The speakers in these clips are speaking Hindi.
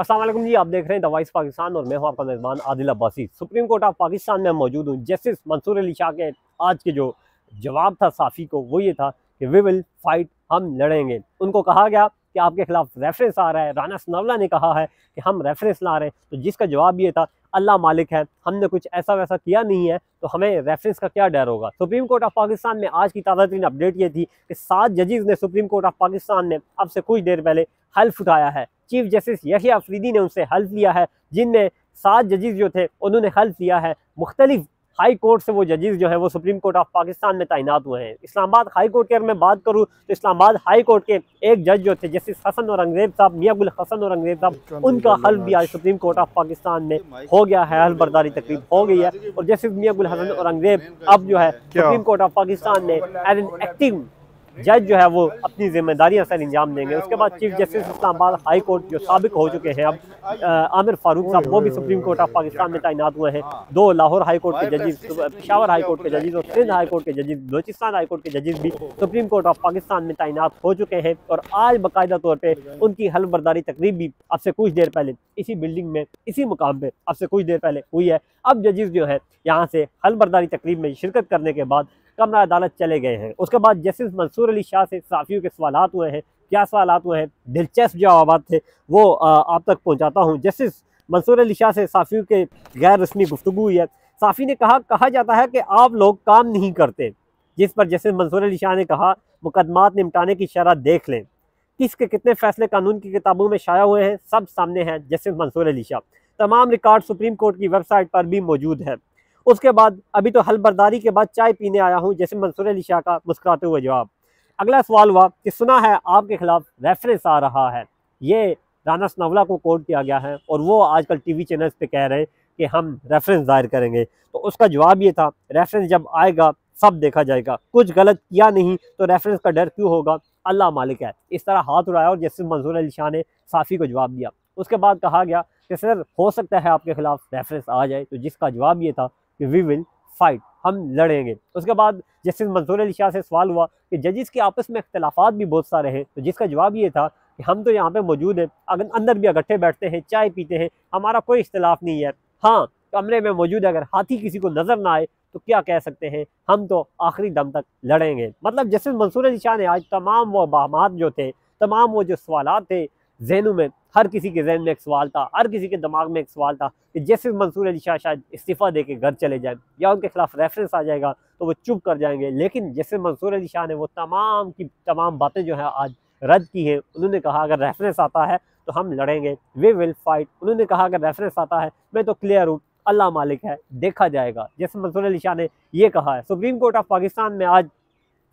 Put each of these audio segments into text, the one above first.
अस्सलाम वालेकुम जी, आप देख रहे हैं द वॉइस पाकिस्तान और मैं हूं आपका मेज़बान Adil Abbasi. Supreme court of Pakistan में मौजूद हूं। जस्टिस मंसूर अली शाह के आज के जो जवाब था साफ़ी को, वो ये था कि वी विल फाइट, हम लड़ेंगे। उनको कहा गया कि आपके खिलाफ रेफरेंस आ रहा है, राना सनाउल्लाह ने कहा है कि हम रेफरेंस ला रहे हैं, तो जिसका जवाब ये था अल्लाह मालिक है, हमने कुछ ऐसा वैसा किया नहीं है, तो हमें रेफरेंस का क्या डर होगा। सुप्रीम कोर्ट ऑफ पाकिस्तान में आज की ताज़ा तरीन अपडेट ये थी कि 7 जजेस ने सुप्रीम कोर्ट ऑफ पाकिस्तान ने अब से कुछ देर पहले हल्फ उठाया है। चीफ जस्टिस यहिया अफरीदी ने उनसे हल्फ लिया है, जिनमें 7 जजेस जो थे उन्होंने हल्फ लिया है। मुख्तलिफ हाई कोर्ट से वो जजेस जो हैं वो सुप्रीम कोर्ट ऑफ पाकिस्तान में तैनात हुए हैं। इस्लामाबाद हाई कोर्ट की अगर मैं बात करूँ तो इस्लामाबाद हाई कोर्ट के एक जज जो थे जस्टिस हसन औरंगजेब साहब, मियां गुल हसन औरंगजेब साहब, उनका हल्फ भी आज सुप्रीम कोर्ट ऑफ पाकिस्तान में हो गया है। हल्फ बर्दारी तकरीब हो गई है और जस्टिस मियां गुल हसन औरंगजेब अब जो है सुप्रीम कोर्ट ऑफ पाकिस्तान में एज एन एक्टिव जज जो है वो अपनी जिम्मेदारियां सर अंजाम देंगे। उसके बाद chief justice Islamabad high court जो साबिक हो चुके हैं अब आमिर फारूक साहब, वो भी सुप्रीम कोर्ट ऑफ पाकिस्तान में तैनात हुए हैं। 2 लाहौर हाई कोर्ट के जजेस, पेशावर हाई कोर्ट के जजेस और सिंध हाई कोर्ट के जजेस, बलूचिस्तान हाई कोर्ट के जजेस भी सुप्रीम कोर्ट ऑफ पाकिस्तान में तैनात हो चुके हैं। और आज बाकायदा तौर पर उनकी हल्फ बर्दारी तकरीब भी अब से कुछ देर पहले इसी बिल्डिंग में, इसी मुकाम पर अब से कुछ देर पहले हुई है। अब जजेस जो है यहाँ से हल्फ बर्दारी तकरीब में शिरकत करने के बाद कमरा अदालत चले गए हैं। उसके बाद जस्टिस मंसूर अली शाह से साफ़ियों के सवालात हुए हैं। क्या सवालात हुए हैं, दिलचस्प जवाब थे, वो आप तक पहुंचाता हूं। जस्टिस मंसूर अली शाह से साफ़ियों के गैर रस्मी गुफ्तगू हुई है। साफ़ी ने कहा जाता है कि आप लोग काम नहीं करते, जिस पर जस्टिस मंसूर अली शाह ने कहा मुकदमात निपटाने की शरह देख लें, किसके कितने फैसले कानून की किताबों में शाया हुए हैं, सब सामने हैं। जस्टिस मंसूर अली शाह, तमाम रिकॉर्ड सुप्रीम कोर्ट की वेबसाइट पर भी मौजूद है। उसके बाद अभी तो हल्फ बर्दारी के बाद चाय पीने आया हूँ, जैसे मंसूर अली शाह का मुस्कुराते हुए जवाब। अगला सवाल हुआ कि सुना है आपके खिलाफ रेफरेंस आ रहा है, ये राना सनाउल्लाह को कोर्ट किया गया है और वो आजकल टीवी चैनल्स पे कह रहे हैं कि हम रेफरेंस दायर करेंगे। तो उसका जवाब ये था, रेफरेंस जब आएगा सब देखा जाएगा, कुछ गलत किया नहीं तो रेफरेंस का डर क्यों होगा, अल्लाह मालिक है। इस तरह हाथ उड़ाया और जस्टिस मंसूर अली शाह ने साफ़ी को जवाब दिया। उसके बाद कहा गया कि सर हो सकता है आपके खिलाफ रेफरेंस आ जाए, तो जिसका जवाब ये था कि वी विल फाइट, हम लड़ेंगे। उसके बाद जस्टिस मंसूर अली शाह से सवाल हुआ कि जजेस के आपस में इख्तलाफात भी बहुत सारे हैं, तो जिसका जवाब ये था कि हम तो यहाँ पे मौजूद हैं, अगर अंदर भी इकट्ठे बैठते हैं, चाय पीते हैं, हमारा कोई इख्तलाफ नहीं है। हाँ, कमरे में मौजूद है, अगर हाथी किसी को नजर ना आए तो क्या कह सकते हैं, हम तो आखिरी दम तक लड़ेंगे। मतलब जस्टिस मंसूर अली शाह ने आज तमाम वो बहामात जो थे, तमाम वो जो सवालात थे जहनों में, हर किसी के जहन में एक सवाल था, हर किसी के दिमाग में एक सवाल था कि जस्टिस मंसूर अली शाह शायद इस्तीफ़ा दे के घर चले जाए या उनके खिलाफ रेफरेंस आ जाएगा तो वो चुप कर जाएंगे। लेकिन जस्टिस मंसूर अली शाह ने वो तमाम की तमाम बातें जो है आज रद्द की है। उन्होंने कहा अगर रेफरेंस आता है तो हम लड़ेंगे, वी विल फाइट। उन्होंने कहा अगर रेफरेंस आता है मैं तो क्लियर हूँ, अल्लाह मालिक है, देखा जाएगा। जस्टिस मंसूर अली शाह ने ये कहा है। सुप्रीम कोर्ट ऑफ पाकिस्तान में आज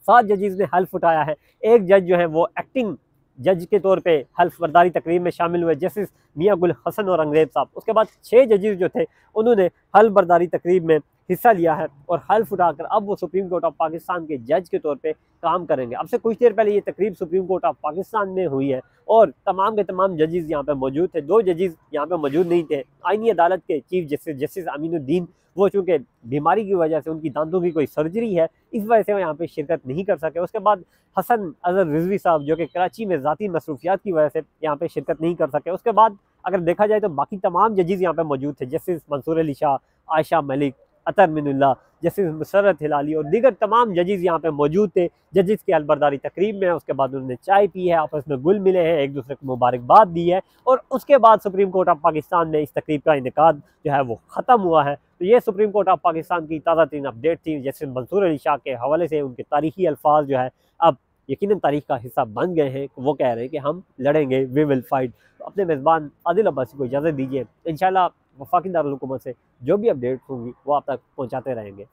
7 जजेस ने हल्फ उठाया है। एक जज जो है वो एक्टिंग जज के तौर पे हल्फ बर्दारी तकरीब में शामिल हुए, जस्टिस मियां गुल हसन औरंगजेब साहब। उसके बाद 6 जजेस जो थे उन्होंने हल्फ बर्दारी तकरीब में हिस्सा लिया है और हल्फ उठाकर अब वो सुप्रीम कोर्ट ऑफ पाकिस्तान के जज के तौर पे काम करेंगे। अब से कुछ देर पहले ये तकरीब सुप्रीम कोर्ट ऑफ पाकिस्तान में हुई है और तमाम के तमाम जजेस यहाँ पे मौजूद थे। 2 जजेस यहाँ पे मौजूद नहीं थे। आईनी अदालत के चीफ जस्टिस जस्टिस अमीनुद्दीन, वो चूँकि बीमारी की वजह से, उनकी दांतों की कोई सर्जरी है, इस वजह से वो यहाँ पे शिरकत नहीं कर सके। उसके बाद हसन अजहर रिजवी साहब जो कि कराची में ज़ाती मसरूफियात की वजह से यहाँ पे शिरकत नहीं कर सके। उसके बाद अगर देखा जाए तो बाकी तमाम जजेस यहाँ पे मौजूद थे, जस्टिस मंसूर अली शाह, आयशा मलिक, अतर मिनुल्लाह, जस्टिस मुसर्रत हिलाली और दीगर तमाम जजेस यहाँ पे मौजूद थे। जजेस की अलबरदारी तकरीब में उसके बाद उन्होंने चाय पी है, आपस में गुल मिले हैं, एक दूसरे को मुबारकबाद दी है और उसके बाद सुप्रीम कोर्ट ऑफ पाकिस्तान में इस तकरीब का इनेकाद जो है वो ख़त्म हुआ है। तो ये सुप्रीम कोर्ट ऑफ पाकिस्तान की ताज़ा तरीन अपडेट थी। जस्टिस मंसूर अली शाह के हवाले से उनके तारीखी अल्फाज जो है अब यकीनन तारीख का हिस्सा बन गए हैं। वो कह रहे हैं कि हम लड़ेंगे, वी विल फाइट। तो अपने मेज़बान आदिल अब्बासी को इजाज़त दीजिए। इंशाल्लाह वफाकी दारुल हुकूमत से जो भी अपडेट होंगी वो आप तक पहुँचाते रहेंगे।